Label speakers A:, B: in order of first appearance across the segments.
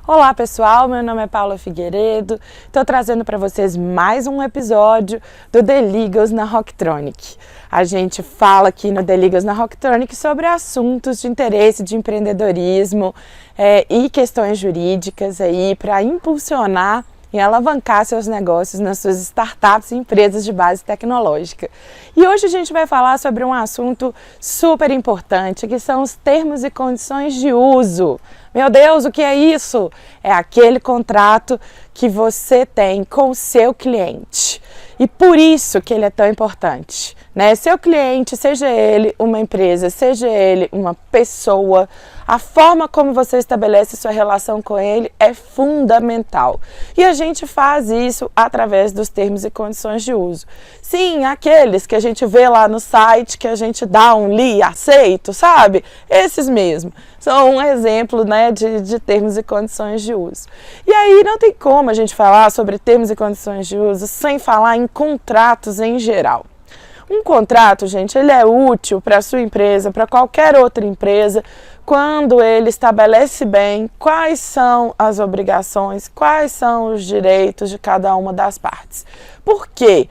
A: Olá pessoal, meu nome é Paula Figueiredo, estou trazendo para vocês mais um episódio do The Legals na Rocktronic. A gente fala aqui no The Legals na Rocktronic sobre assuntos de interesse de empreendedorismo e questões jurídicas aí para impulsionar e alavancar seus negócios nas suas startups e empresas de base tecnológica. E hoje a gente vai falar sobre um assunto super importante, que são os termos e condições de uso. Meu Deus, o que é isso? É aquele contrato que você tem com o seu cliente. E por isso que ele é tão importante, né? Seu cliente, seja ele uma empresa, seja ele uma pessoa, a forma como você estabelece sua relação com ele é fundamental. E a gente faz isso através dos termos e condições de uso. Sim, aqueles que a gente vê lá no site, que a gente dá um li, aceito, sabe? Esses mesmo. São um exemplo, né, de termos e condições de uso. E aí não tem como a gente falar sobre termos e condições de uso sem falar em contratos em geral. Um contrato, gente, ele é útil para a sua empresa, para qualquer outra empresa, quando ele estabelece bem quais são as obrigações, quais são os direitos de cada uma das partes. Por quê?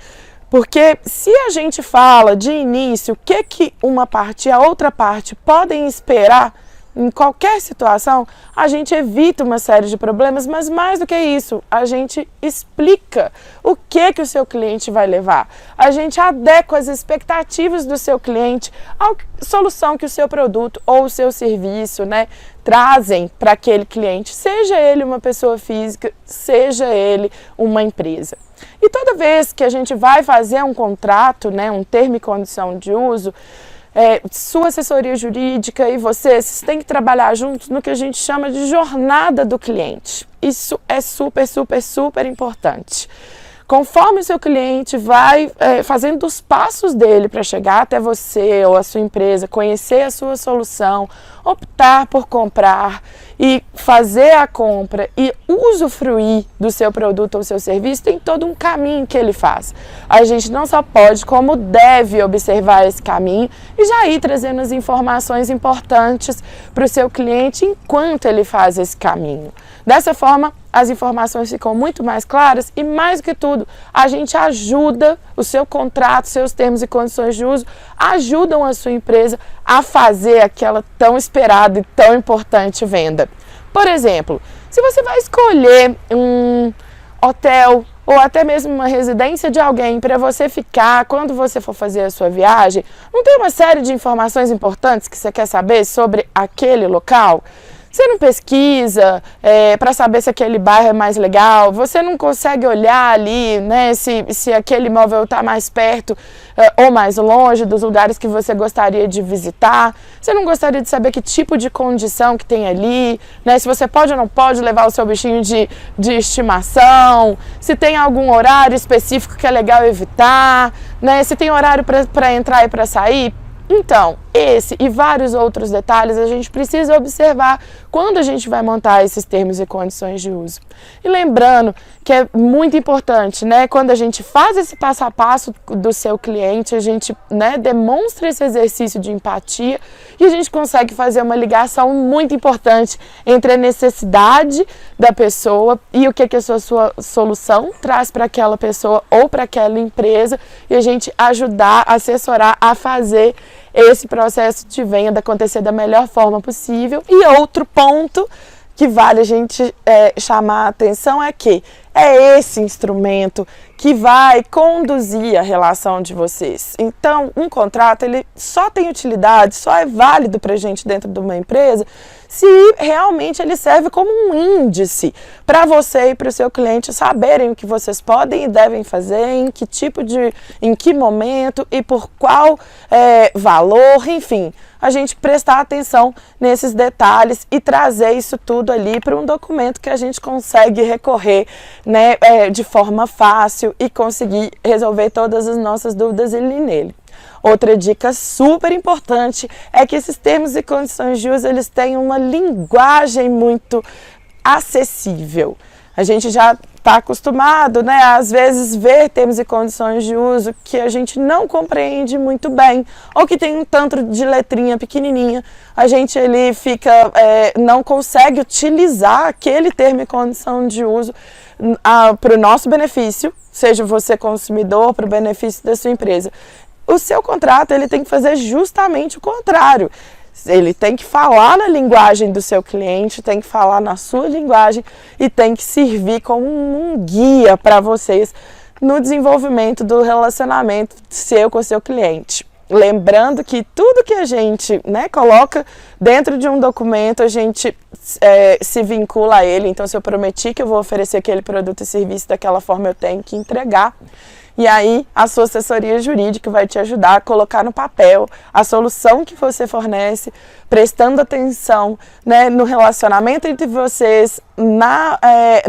A: Porque se a gente fala de início o que uma parte e a outra parte podem esperar em qualquer situação, a gente evita uma série de problemas, mas mais do que isso, a gente explica o que o seu cliente vai levar. A gente adequa as expectativas do seu cliente à solução que o seu produto ou o seu serviço, né, trazem para aquele cliente, seja ele uma pessoa física, seja ele uma empresa. E toda vez que a gente vai fazer um contrato, né, um termo e condição de uso, sua assessoria jurídica e vocês têm que trabalhar juntos no que a gente chama de jornada do cliente. Isso é super importante. Conforme o seu cliente vai fazendo os passos dele para chegar até você ou a sua empresa, conhecer a sua solução, optar por comprar e fazer a compra e usufruir do seu produto ou seu serviço, tem todo um caminho que ele faz. A gente não só pode, como deve observar esse caminho e já ir trazendo as informações importantes para o seu cliente enquanto ele faz esse caminho. Dessa forma, as informações ficam muito mais claras e, mais do que tudo, a gente ajuda o seu contrato, seus termos e condições de uso, ajudam a sua empresa a fazer aquela tão esperada e tão importante venda. Por exemplo, se você vai escolher um hotel ou até mesmo uma residência de alguém para você ficar quando você for fazer a sua viagem, não tem uma série de informações importantes que você quer saber sobre aquele local? Você não pesquisa para saber se aquele bairro é mais legal, você não consegue olhar ali, né, se aquele imóvel está mais perto ou mais longe dos lugares que você gostaria de visitar, você não gostaria de saber que tipo de condição que tem ali, né, se você pode ou não pode levar o seu bichinho de estimação, se tem algum horário específico que é legal evitar, né, se tem horário para entrar e para sair. Então, esse e vários outros detalhes a gente precisa observar quando a gente vai montar esses termos e condições de uso. E lembrando que é muito importante, né, quando a gente faz esse passo a passo do seu cliente, a gente, né, demonstra esse exercício de empatia e a gente consegue fazer uma ligação muito importante entre a necessidade da pessoa e o que a sua solução traz para aquela pessoa ou para aquela empresa e a gente ajudar, assessorar a fazer esse processo de venda acontecer da melhor forma possível. E outro ponto que vale a gente chamar a atenção é que é esse instrumento que vai conduzir a relação de vocês. Então, um contrato, ele só tem utilidade, só é válido para a gente dentro de uma empresa se realmente ele serve como um índice para você e para o seu cliente saberem o que vocês podem e devem fazer, em que momento e por qual valor, enfim. A gente prestar atenção nesses detalhes e trazer isso tudo ali para um documento que a gente consegue recorrer, né, de forma fácil e conseguir resolver todas as nossas dúvidas ali nele. Outra dica super importante é que esses termos e condições de uso, eles têm uma linguagem muito acessível. A gente já está acostumado, né, às vezes ver termos e condições de uso que a gente não compreende muito bem, ou que tem um tanto de letrinha pequenininha, a gente ele fica, não consegue utilizar aquele termo e condição de uso para o nosso benefício, seja você consumidor, para o benefício da sua empresa. O seu contrato ele tem que fazer justamente o contrário. Ele tem que falar na linguagem do seu cliente, tem que falar na sua linguagem e tem que servir como um guia para vocês no desenvolvimento do relacionamento seu com o seu cliente. Lembrando que tudo que a gente, né, coloca dentro de um documento, a gente se vincula a ele. Então, se eu prometi que eu vou oferecer aquele produto e serviço daquela forma, eu tenho que entregar. E aí, a sua assessoria jurídica vai te ajudar a colocar no papel a solução que você fornece, prestando atenção, né, no relacionamento entre vocês,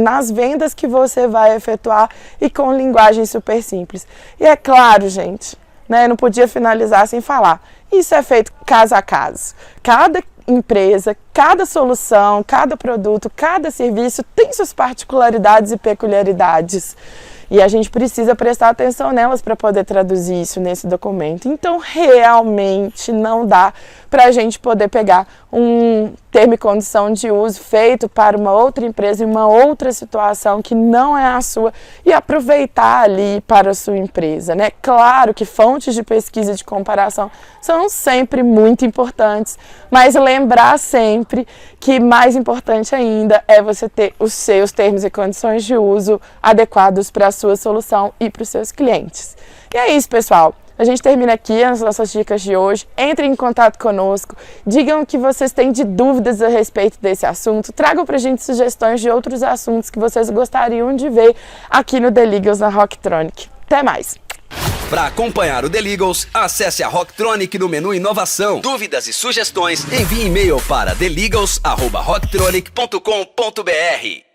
A: nas vendas que você vai efetuar e com linguagem super simples. E é claro, gente, né, não podia finalizar sem falar. Isso é feito caso a caso. Cada empresa, cada solução, cada produto, cada serviço tem suas particularidades e peculiaridades. E a gente precisa prestar atenção nelas para poder traduzir isso nesse documento. Então, realmente não dá para a gente poder pegar um termo e condição de uso feito para uma outra empresa em uma outra situação que não é a sua e aproveitar ali para a sua empresa, né? Claro que fontes de pesquisa e de comparação são sempre muito importantes, mas lembrar sempre que mais importante ainda é você ter os seus termos e condições de uso adequados para a sua solução e para os seus clientes. E é isso, pessoal. A gente termina aqui as nossas dicas de hoje. Entrem em contato conosco, digam o que vocês têm de dúvidas a respeito desse assunto, tragam pra gente sugestões de outros assuntos que vocês gostariam de ver aqui no The Legals na Rocktronic. Até mais!
B: Para acompanhar o The Legals, acesse a Rocktronic no menu Inovação. Dúvidas e sugestões, envie e-mail para thelegals@rocktronic.com.br.